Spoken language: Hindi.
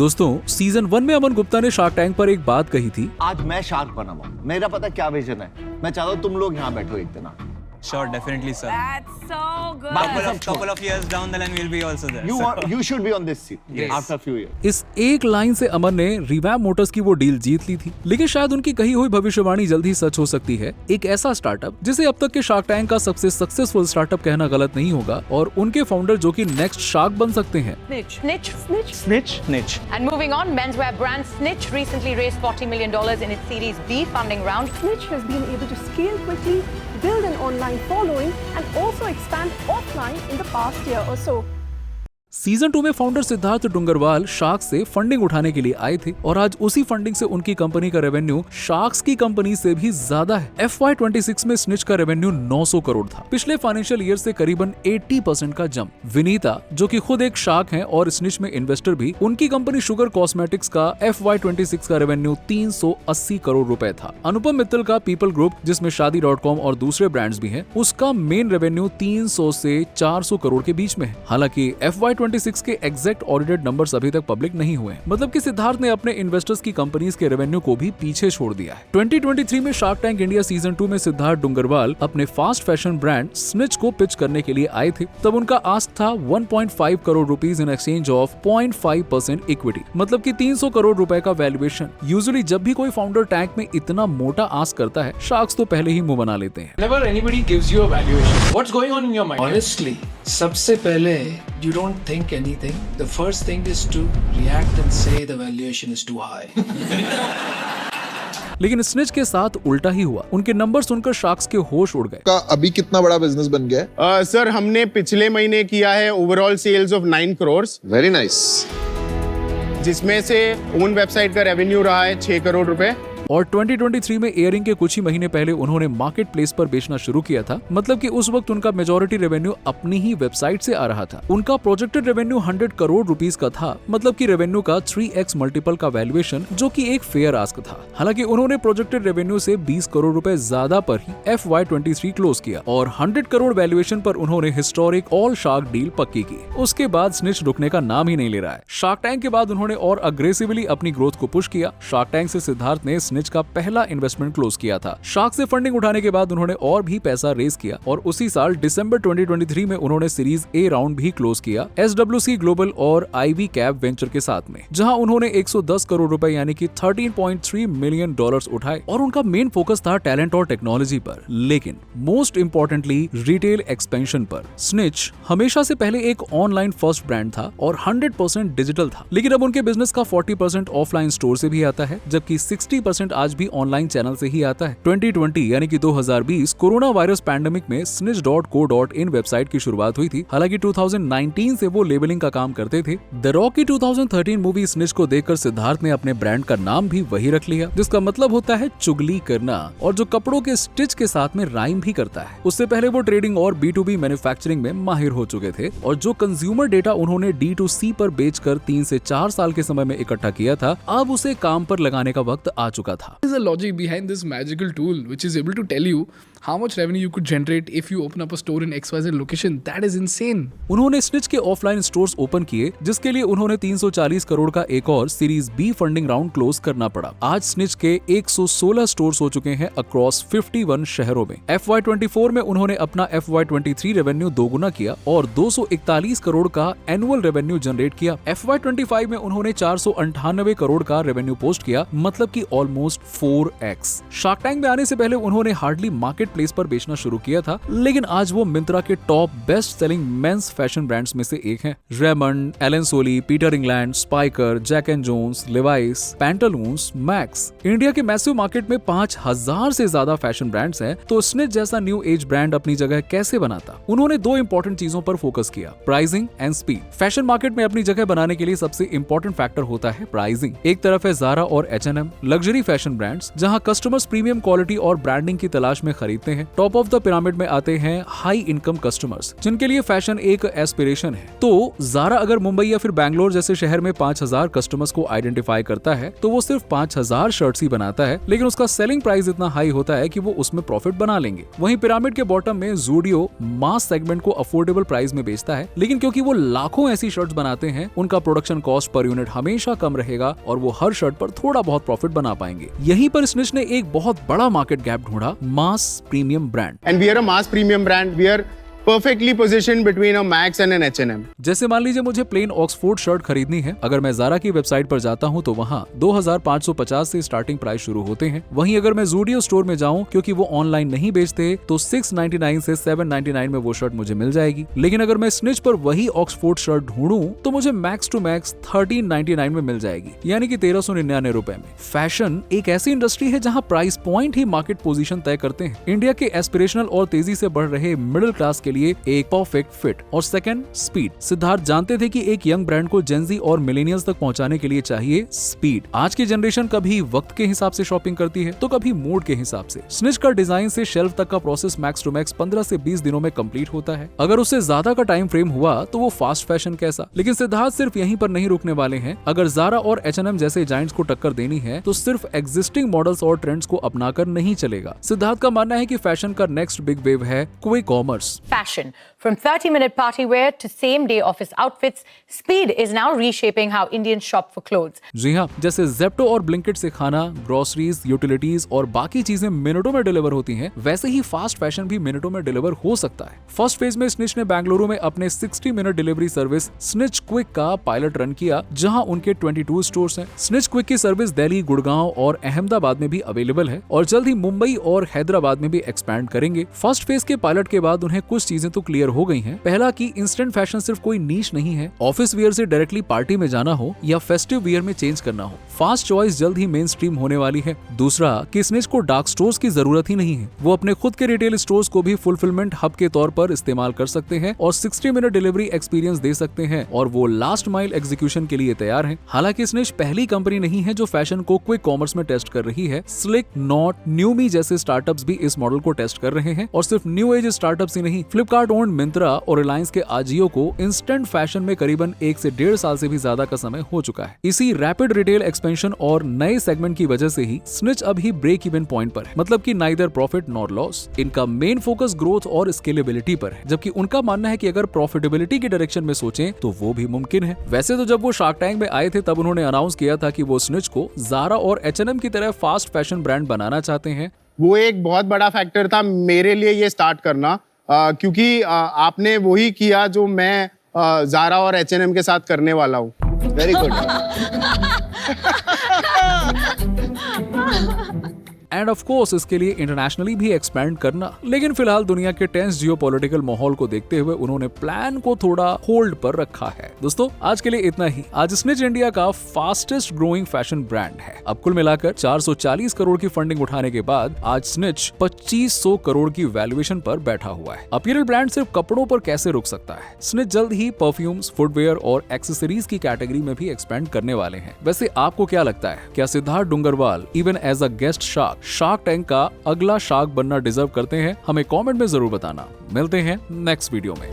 दोस्तों, सीजन 1 में अमन गुप्ता ने शार्क टैंक पर एक बात कही थी। आज मैं शार्क बना हुआ, मेरा पता क्या विजन है। मैं चाहता हूँ तुम लोग यहाँ बैठो एक दिन। Sure, definitely, sir. That's so good. Couple of years down the line, we'll be also there. You should be on this seat after a few years. इस एक लाइन से अमन ने रिवैम मोटर्स की वो डील जीत ली थी। लेकिन शायद उनकी कही हुई भविष्यवाणी जल्द ही सच हो सकती है। एक ऐसा स्टार्टअप जिसे अब तक के शार्क टैंक का सबसे सक्सेसफुल स्टार्टअप कहना गलत नहीं होगा, और उनके फाउंडर जो कि नेक्स्ट शार्क बन सकते हैं। Snitch. And moving on, menswear brand Snitch recently raised $40 million in its Series B funding round. Snitch has been able to scale quickly, build an online following, and also expand offline in the past year or so. Season 2 में फाउंडर सिद्धार्थ डुंगरवाल शार्क से फंडिंग उठाने के लिए आए थे, और आज उसी फंडिंग से उनकी कंपनी का रेवेन्यू शार्क्स की कंपनी से भी ज्यादा है। FY26 में स्निच का रेवेन्यू 900 करोड़ था, पिछले फाइनेंशियल ईयर से करीबन 80% का जंप। विनीता, जो कि खुद एक शार्क हैं और स्निच में इन्वेस्टर भी, उनकी कंपनी शुगर कॉस्मेटिक्स का FY26 का रेवेन्यू 380 करोड़ रुपए था। अनुपम मित्तल का पीपल ग्रुप, जिसमें शादी.com और दूसरे ब्रांड्स भी हैं, उसका मेन रेवेन्यू 300 से 400 करोड़ के बीच में है। हालांकि FY26 के एग्जैक्ट ऑडिटेड नंबर्स अभी तक पब्लिक नहीं हुए, मतलब कि सिद्धार्थ ने अपने इन्वेस्टर्स की कंपनीज के रेवेन्यू को भी पीछे छोड़ दिया है। 2023 में शार्क टैंक इंडिया सीजन 2 में सिद्धार्थ डुंगरवाल अपने फास्ट फैशन ब्रांड स्निच को पिच करने के लिए आए थे। तब उनका आस्क था 1.5 crore rupees in exchange of 0.5% equity, मतलब कि 300 करोड़ रुपए का वैल्यूएशन। यूजुअली जब भी कोई फाउंडर टैंक में इतना मोटा आस्क करता है, शार्क्स तो पहले ही मुंह बना लेते हैं। Whenever anybody gives you a valuation, what's going on in your mind? Honestly, सबसे पहले you don't think anything. The first thing is to react and say the valuation is too high. लेकिन स्निच के साथ उल्टा ही हुआ। उनके नंबर सुनकर शार्क्स के होश उड़ गए। का अभी कितना बड़ा बिजनेस बन गया है? सर, हमने पिछले महीने किया है overall sales of 9 crore, very nice, जिसमें से ओन वेबसाइट का रेवेन्यू रहा है 6 करोड़ रुपए। और 2023 में एयरिंग के कुछ ही महीने पहले उन्होंने मार्केट प्लेस पर बेचना शुरू किया था, मतलब कि उस वक्त उनका मेजॉरिटी रेवेन्यू अपनी ही वेबसाइट से आ रहा था। उनका प्रोजेक्टेड रेवेन्यू 100 करोड़ रुपीस का था, मतलब कि रेवेन्यू का 3x मल्टीपल का वैल्यूएशन, जो कि एक फेयर आस्क था। हालांकि उन्होंने प्रोजेक्टेड रेवेन्यू से 20 करोड़ रुपए ज्यादा पर ही FY23 क्लोज किया, और 100 करोड़ वैल्यूएशन पर उन्होंने हिस्टोरिक ऑल शार्क डील पक्की की। उसके बाद स्निच रुकने का नाम ही नहीं ले रहा है। शार्क टैंक के बाद उन्होंने और अग्रेसिवली अपनी ग्रोथ को पुश किया। शार्क टैंक से सिद्धार्थ ने स्निच का पहला इन्वेस्टमेंट क्लोज किया था। शार्क से फंडिंग उठाने के बाद उन्होंने और भी पैसा रेज किया, और उसी साल दिसंबर 2023 में उन्होंने सीरीज ए राउंड भी क्लोज किया SWC ग्लोबल और IV कैप वेंचर के साथ में, जहां उन्होंने 110 करोड़ रुपए यानी कि $13.3 मिलियन उठाए, और उनका मेन फोकस था टैलेंट और टेक्नोलॉजी पर, लेकिन मोस्ट इंपॉर्टेंटली रिटेल एक्सपेंशन पर। स्निच हमेशा से पहले एक ऑनलाइन फर्स्ट ब्रांड था और 100% डिजिटल था, लेकिन अब उनके बिजनेस का 40% ऑफलाइन स्टोर से भी आता है, जबकि 60% आज भी ऑनलाइन चैनल से ही आता है। 2020 यानी कि 2020 कोरोना वायरस पैंडेमिक में snitch.co.in वेबसाइट की शुरुआत हुई थी। हालांकि 2019 से वो लेबलिंग का काम करते थे। द रॉक की 2013 मूवी स्निच को देखकर सिद्धार्थ ने अपने ब्रांड का नाम भी वही रख लिया, जिसका मतलब होता है चुगली करना, और जो कपड़ों के स्टिच के साथ में राइम भी करता है। उससे पहले वो ट्रेडिंग और B2B मैन्युफैक्चरिंग में माहिर हो चुके थे, और जो कंज्यूमर डेटा उन्होंने D2C पर बेचकर 3 से 4 साल के समय में इकट्ठा किया था, अब उसे काम पर लगाने का वक्त आ चुका था। There is a logic behind this magical tool which is able to tell you how much revenue you could generate if you open up a store in XYZ location. That is insane. उन्होंने स्निच के ऑफलाइन स्टोर्स ओपन किए, जिसके लिए उन्होंने 340 करोड़ का एक और series B funding round close करना पड़ा। आज स्निच के 116 स्टोर्स हो चुके हैं अक्रॉस 51 शहरों में। FY24 में उन्होंने अपना FY23 रेवेन्यू दोगुना किया और 241 करोड़ का एनुअल रेवेन्यू जनरेट किया। FY25 में उन्होंने 498 करोड़ का रेवेन्यू पोस्ट किया, मतलब कि ऑलमोस्ट 4x। शार्क टैंक में आने से पहले उन्होंने हार्डली मार्केट प्लेस पर बेचना शुरू किया था, लेकिन आज वो मिंत्रा के top best selling men's fashion brands में से एक हैं। Raymond, Allen Solly, Peter England, Spykar, Jack and Jones, Levi's, Pantaloons, Max. India के मैसिव मार्केट में 5000 से ज्यादा फैशन ब्रांड्स हैं, तो स्निच जैसा न्यू एज ब्रांड अपनी जगह कैसे बनाता? उन्होंने 2 इंपॉर्टेंट चीजों पर फोकस किया, pricing and speed. Fashion market में अपनी जगह बनाने के लिए सबसे इंपॉर्टेंट फैक्टर होता है प्राइसिंग। एक तरफ है ज़ारा और H&M लग्जरी फैशन ब्रांड्स, जहां कस्टमर्स प्रीमियम क्वालिटी और ब्रांडिंग की तलाश में खरीदते खरीदते हैं। टॉप ऑफ द पिरामिड में आते हैं हाई इनकम कस्टमर्स, जिनके लिए फैशन एक एस्पिरेशन है। तो ज़ारा अगर मुंबई या फिर बैंगलोर जैसे शहर में 5000 कस्टमर्स को आइडेंटिफाई करता है तो वो सिर्फ 5000 शर्ट्स ही बनाता है, लेकिन उसका सेलिंग प्राइस इतना हाई होता है कि वो उसमें प्रॉफिट बना लेंगे। वहीं पिरामिड के बॉटम में ज़ूडियो मास सेगमेंट को अफोर्डेबल प्राइस में बेचता है, लेकिन क्योंकि वो लाखों ऐसी शर्ट्स बनाते हैं, उनका प्रोडक्शन कॉस्ट पर यूनिट हमेशा कम रहेगा और वो हर शर्ट पर थोड़ा बहुत प्रॉफिट बना पाएंगे। यहीं पर स्निच ने एक बहुत बड़ा मार्केट गैप ढूंढा, mass premium brand. And we are a mass premium brand. We are perfectly positioned between a Max and an H&M. जैसे मान लीजिए मुझे प्लेन ऑक्सफोर्ड शर्ट खरीदनी है, अगर मैं ज़ारा की वेबसाइट पर जाता हूं तो वहां 2550 से स्टार्टिंग प्राइस शुरू होते हैं। वहीं अगर मैं ज़ूडियो स्टोर में जाऊं, क्योंकि वो ऑनलाइन नहीं बेचते, तो 699 से 799 में वो शर्ट मुझे मिल जाएगी। लेकिन अगर मैं स्निच पर वही ऑक्सफोर्ड शर्ट ढूंढूं तो मुझे मैक्स टू मैक्स 1399 में मिल जाएगी, यानी कि 1399 रुपए में। फैशन एक ऐसी इंडस्ट्री है जहाँ प्राइस पॉइंट ही मार्केट पोजीशन तय करते हैं। इंडिया के एस्पिरेशनल और तेजी से बढ़ रहे मिडिल क्लास के लिए एक परफेक्ट फिट। और सेकंड, स्पीड। सिद्धार्थ जानते थे कि एक यंग ब्रांड को जेनजी और मिलेनियल्स तक पहुंचाने के लिए चाहिए स्पीड। आज की जनरेशन कभी वक्त के हिसाब से शॉपिंग करती है तो कभी मूड के हिसाब से। स्निच का डिजाइन से शेल्फ तक का प्रोसेस मैक्स टू मैक्स 15 से 20 दिनों में कंप्लीट होता है। अगर उससे ज्यादा का टाइम फ्रेम हुआ तो वो फास्ट फैशन कैसा। लेकिन सिद्धार्थ सिर्फ यहीं पर नहीं रुकने वाले हैं। अगर ज़ारा और H&M जैसे जायंट्स को टक्कर देनी है तो सिर्फ एग्जिस्टिंग मॉडल्स और ट्रेंड्स को अपनाकर नहीं चलेगा। सिद्धार्थ का मानना है कि फैशन का नेक्स्ट बिग वेव है quick commerce. Fashion. From 30-minute party wear to same-day office outfits, Speed is now reshaping how Indians shop for clothes. जी हाँ, जैसे Zepto और Blinkit से खाना, ग्रोसरीज, यूटिलिटीज और बाकी चीजें मिनटों में डिलीवर होती हैं, वैसे ही फास्ट फैशन भी मिनटों में डिलीवर हो सकता है। फर्स्ट फेज में स्निच ने बेंगलुरु में अपने 60-मिनट डिलीवरी सर्विस स्निच क्विक का पायलट रन किया, जहां उनके 22 स्टोर्स हैं। स्निच क्विक की सर्विस दिल्ली, गुड़गांव और अहमदाबाद में भी अवेलेबल है और जल्द ही मुंबई और हैदराबाद में भी एक्सपैंड करेंगे। फर्स्ट फेज के पायलट के बाद उन्हें कुछ चीजें तो क्लियर हो गई हैं। पहला कि इंस्टेंट फैशन सिर्फ कोई नीश नहीं है। ऑफिस वियर से डायरेक्टली पार्टी में जाना हो या फेस्टिव वियर में चेंज करना हो, फास्ट चॉइस जल्द ही मेन स्ट्रीम होने वाली है। दूसरा कि स्निच को डार्क स्टोर्स की जरूरत ही नहीं है। वो अपने खुद के रिटेल स्टोर्स को भी फुलफिलमेंट हब के तौर पर इस्तेमाल कर सकते हैं और 60-मिनट डिलीवरी एक्सपीरियंस दे सकते हैं और वो लास्ट माइल एग्जीक्यूशन के लिए तैयार है। हालांकि स्निच पहली कंपनी नहीं है जो फैशन को क्विक कॉमर्स में टेस्ट कर रही है। स्लिक, नॉट, न्यूमी जैसे स्टार्टअप्स भी इस मॉडल को टेस्ट कर रहे हैं और सिर्फ न्यू एज स्टार्टअप्स ही नहीं, फ्लिपकार्ट ओन्ड मिंत्रा और रिलायंस के आजियो को इंस्टेंट फैशन में करीबन 1 से 1.5 साल से भी ज्यादा का समय हो चुका है। इसी रैपिड रिटेल एक्सपेंशन और नए सेगमेंट की वजह से ही स्निच अभी ब्रेक इवन पॉइंट पर है, मतलब कि नाइदर प्रॉफिट नॉर लॉस। इनका मेन फोकस ग्रोथ और स्केलेबिलिटी पर है, जबकि उनका मानना है कि अगर प्रॉफिटेबिलिटी की डायरेक्शन में सोचें तो वो भी मुमकिन है। वैसे तो जब वो शार्क टैंक में आए थे तब उन्होंने अनाउंस किया था कि वो स्निच को ज़ारा और H&M की तरह फास्ट फैशन ब्रांड बनाना चाहते हैं। वो एक बहुत बड़ा फैक्टर था मेरे लिए ये स्टार्ट करना, क्योंकि आपने वही किया जो मैं ज़ारा और H&M के साथ करने वाला हूँ। Very good. End of course इसके लिए इंटरनेशनली भी एक्सपैंड करना। लेकिन फिलहाल दुनिया के टेंस जियोपॉलिटिकल माहौल को देखते हुए उन्होंने प्लान को थोड़ा होल्ड पर रखा है। दोस्तों आज के लिए इतना ही। आज स्निच इंडिया का फास्टेस्ट ग्रोइंग फैशन ब्रांड है। अब कुल मिलाकर 440 करोड़ की फंडिंग उठाने के बाद आज स्निच 2500 करोड़ की वैल्यूएशन पर बैठा हुआ है। अपीयरल ब्रांड सिर्फ कपड़ों पर कैसे रुक सकता है। स्निच जल्द ही परफ्यूम्स, फुटवेयर और एक्सेसरीज की कैटेगरी में भी एक्सपैंड करने वाले हैं। वैसे आपको क्या लगता है, क्या Siddharth Dungarwal even as a guest shark tank का अगला शार्क बनना डिजर्व करते हैं? हमें कमेंट में जरूर बताना। मिलते हैं नेक्स्ट वीडियो में।